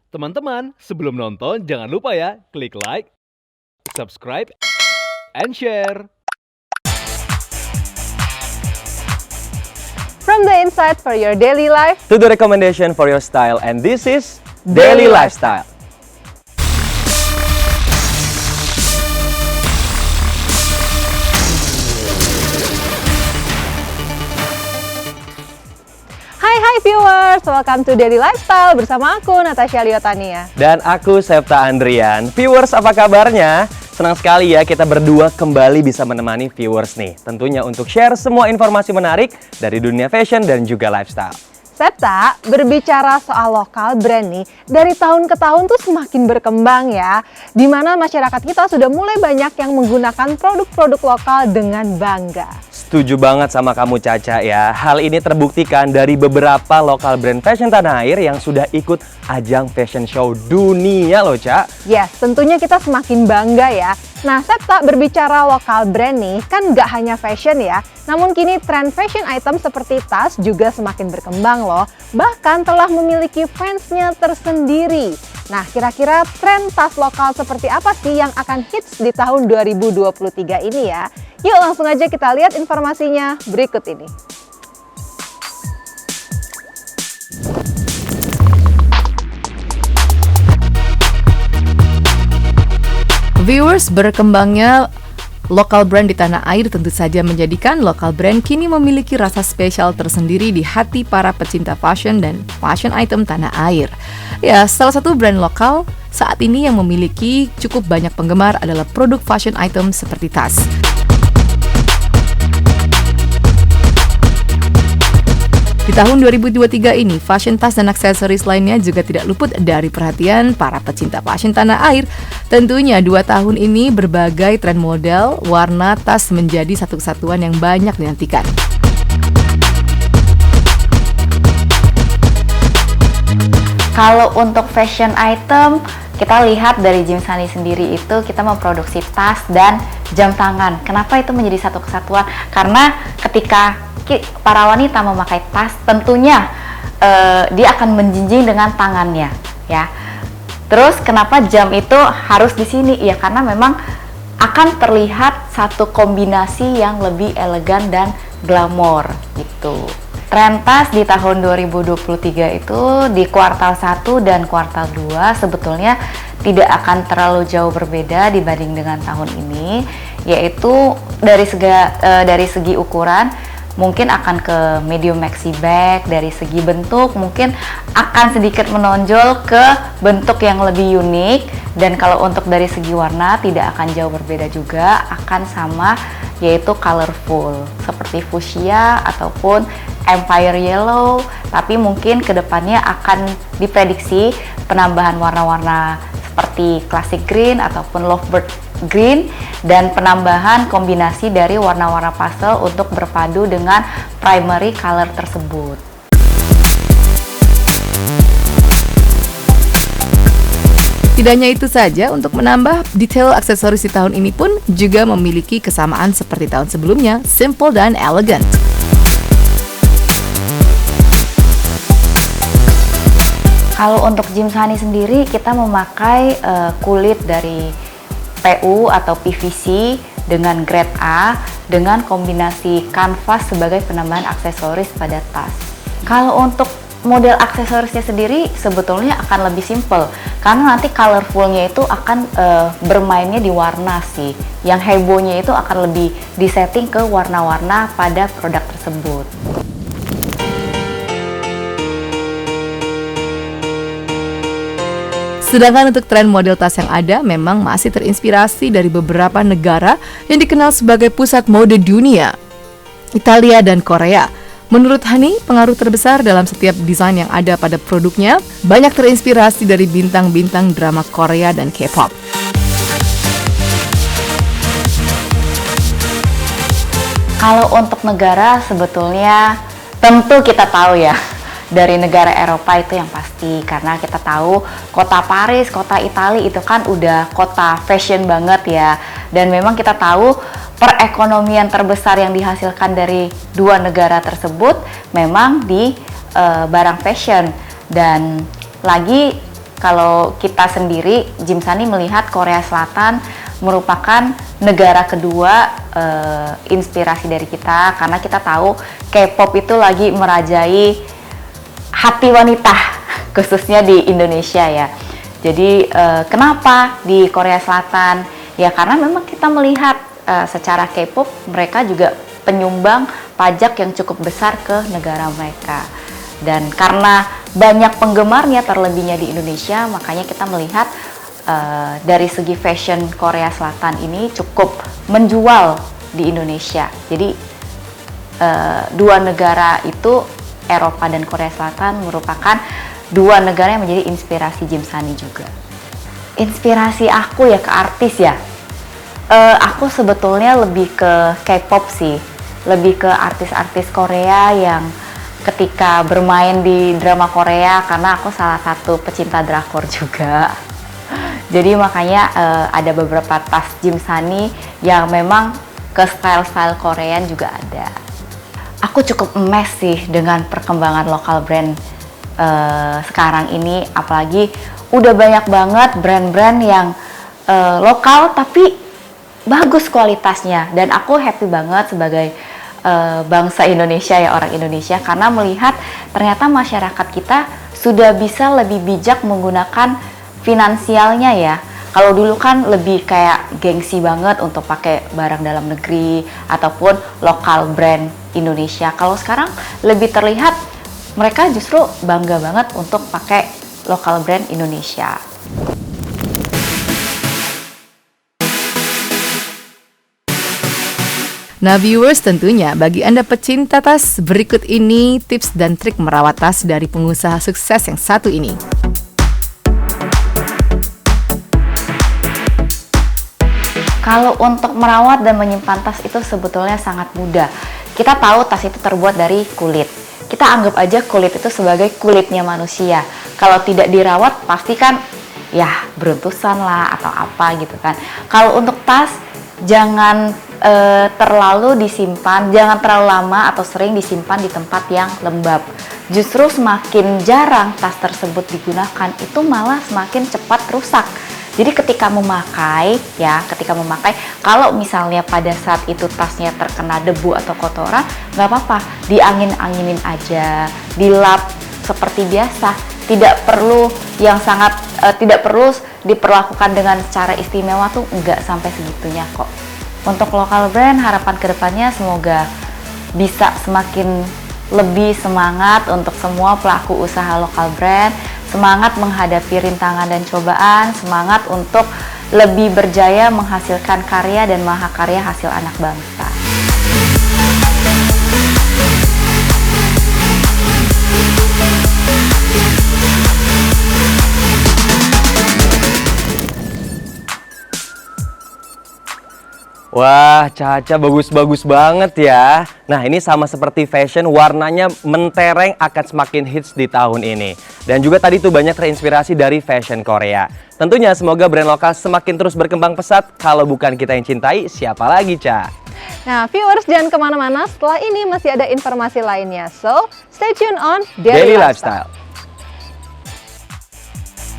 Teman-teman, sebelum nonton jangan lupa ya, klik like, subscribe, and share. From the insight for your daily life to the recommendation for your style, and this is Daily Lifestyle. Hai viewers, welcome to Daily Lifestyle bersama aku Natasha Liotania. Dan aku Septa Andrian. Viewers, apa kabarnya? Senang sekali ya kita berdua kembali bisa menemani viewers nih. Tentunya untuk share semua informasi menarik dari dunia fashion dan juga lifestyle. Septa, berbicara soal lokal brand nih, dari tahun ke tahun tuh semakin berkembang ya. Dimana masyarakat kita sudah mulai banyak yang menggunakan produk-produk lokal dengan bangga. Setuju banget sama kamu Caca ya. Hal ini terbuktikan dari beberapa lokal brand fashion tanah air yang sudah ikut ajang fashion show dunia loh, Cak. Yes, tentunya kita semakin bangga ya. Nah, Septa, berbicara lokal brand nih, kan nggak hanya fashion ya. Namun kini tren fashion item seperti tas juga semakin berkembang loh. Bahkan telah memiliki fansnya tersendiri. Nah, kira-kira tren tas lokal seperti apa sih yang akan hits di tahun 2023 ini ya? Yuk langsung aja kita lihat informasinya berikut ini. Viewers, berkembangnya lokal brand di tanah air tentu saja menjadikan lokal brand kini memiliki rasa spesial tersendiri di hati para pecinta fashion dan fashion item tanah air. Ya, salah satu brand lokal saat ini yang memiliki cukup banyak penggemar adalah produk fashion item seperti tas. Di tahun 2023 ini, fashion tas dan aksesoris lainnya juga tidak luput dari perhatian para pecinta fashion tanah air. Tentunya 2 tahun ini berbagai tren model, warna tas menjadi satu kesatuan yang banyak dinantikan. Kalau untuk fashion item, kita lihat dari Jim Sunny sendiri itu kita memproduksi tas dan jam tangan. Kenapa itu menjadi satu kesatuan? Karena ketika para wanita memakai tas, tentunya dia akan menjinjing dengan tangannya, ya. Terus kenapa jam itu harus di sini? Ya karena memang akan terlihat satu kombinasi yang lebih elegan dan glamor gitu. Tren tas di tahun 2023 itu di kuartal 1 dan kuartal 2 sebetulnya tidak akan terlalu jauh berbeda dibanding dengan tahun ini, yaitu dari segi ukuran mungkin akan ke medium maxi bag, dari segi bentuk mungkin akan sedikit menonjol ke bentuk yang lebih unik, dan kalau untuk dari segi warna tidak akan jauh berbeda juga, akan sama, yaitu colorful seperti fuchsia ataupun empire yellow, tapi mungkin kedepannya akan diprediksi penambahan warna-warna seperti classic green ataupun lovebird green, dan penambahan kombinasi dari warna-warna pastel untuk berpadu dengan primary color tersebut. Tidak hanya itu saja, untuk menambah detail aksesoris di tahun ini pun juga memiliki kesamaan seperti tahun sebelumnya, simple dan elegant. Kalau untuk Jim Sunny sendiri, kita memakai kulit dari PU atau PVC dengan grade A dengan kombinasi kanvas sebagai penambahan aksesoris pada tas. Kalau untuk model aksesorisnya sendiri sebetulnya akan lebih simple karena nanti colorfulnya itu akan bermainnya di warna sih. Yang hebohnya itu akan lebih disetting ke warna-warna pada produk tersebut. Sedangkan untuk tren model tas yang ada memang masih terinspirasi dari beberapa negara yang dikenal sebagai pusat mode dunia, Italia dan Korea. Menurut Hani, pengaruh terbesar dalam setiap desain yang ada pada produknya banyak terinspirasi dari bintang-bintang drama Korea dan K-pop. Kalau untuk negara sebetulnya tentu kita tahu ya, dari negara Eropa itu yang pasti, karena kita tahu kota Paris, kota Italia itu kan udah kota fashion banget ya, dan memang kita tahu perekonomian terbesar yang dihasilkan dari dua negara tersebut memang di barang fashion, dan lagi kalau kita sendiri, Jimsani melihat Korea Selatan merupakan negara kedua inspirasi dari kita, karena kita tahu K-pop itu lagi merajai hati wanita, khususnya di Indonesia ya. Jadi kenapa di Korea Selatan? Ya karena memang kita melihat secara K-pop mereka juga penyumbang pajak yang cukup besar ke negara mereka. Dan karena banyak penggemarnya terlebihnya di Indonesia, makanya kita melihat dari segi fashion Korea Selatan ini cukup menjual di Indonesia. Jadi dua negara itu, Eropa dan Korea Selatan, merupakan dua negara yang menjadi inspirasi Jimsani juga. Inspirasi aku ya ke artis ya, aku sebetulnya lebih ke K-pop sih, lebih ke artis-artis Korea yang ketika bermain di drama Korea, karena aku salah satu pecinta drakor juga. Jadi makanya ada beberapa tas Jimsani yang memang ke style-style Korean juga ada. Aku cukup emes sih dengan perkembangan lokal brand sekarang ini, apalagi udah banyak banget brand-brand yang lokal tapi bagus kualitasnya, dan aku happy banget sebagai bangsa Indonesia ya, orang Indonesia, karena melihat ternyata masyarakat kita sudah bisa lebih bijak menggunakan finansialnya ya. Kalau dulu kan lebih kayak gengsi banget untuk pakai barang dalam negeri ataupun lokal brand Indonesia. Kalau sekarang lebih terlihat mereka justru bangga banget untuk pakai lokal brand Indonesia. Nah viewers, tentunya bagi Anda pecinta tas, berikut ini tips dan trik merawat tas dari pengusaha sukses yang satu ini. Kalau untuk merawat dan menyimpan tas itu sebetulnya sangat mudah. Kita tahu tas itu terbuat dari kulit. Kita anggap aja kulit itu sebagai kulitnya manusia. Kalau tidak dirawat pasti kan ya beruntusan lah atau apa gitu kan. Kalau untuk tas jangan terlalu disimpan, jangan terlalu lama atau sering disimpan di tempat yang lembab. Justru semakin jarang tas tersebut digunakan, itu malah semakin cepat rusak. Jadi ketika memakai, kalau misalnya pada saat itu tasnya terkena debu atau kotoran, nggak apa-apa, diangin-anginin aja, dilap seperti biasa. Tidak perlu tidak perlu diperlakukan dengan cara istimewa tuh, nggak sampai segitunya kok. Untuk lokal brand, harapan kedepannya semoga bisa semakin lebih semangat untuk semua pelaku usaha lokal brand, semangat menghadapi rintangan dan cobaan, semangat untuk lebih berjaya menghasilkan karya dan mahakarya hasil anak bangsa. Wah, Caca bagus-bagus banget ya. Nah, ini sama seperti fashion, warnanya mentereng akan semakin hits di tahun ini. Dan juga tadi tuh banyak terinspirasi dari fashion Korea. Tentunya semoga brand lokal semakin terus berkembang pesat. Kalau bukan kita yang cintai, siapa lagi, Ca? Nah, viewers jangan kemana-mana, setelah ini masih ada informasi lainnya. So, stay tune on Daily Lifestyle.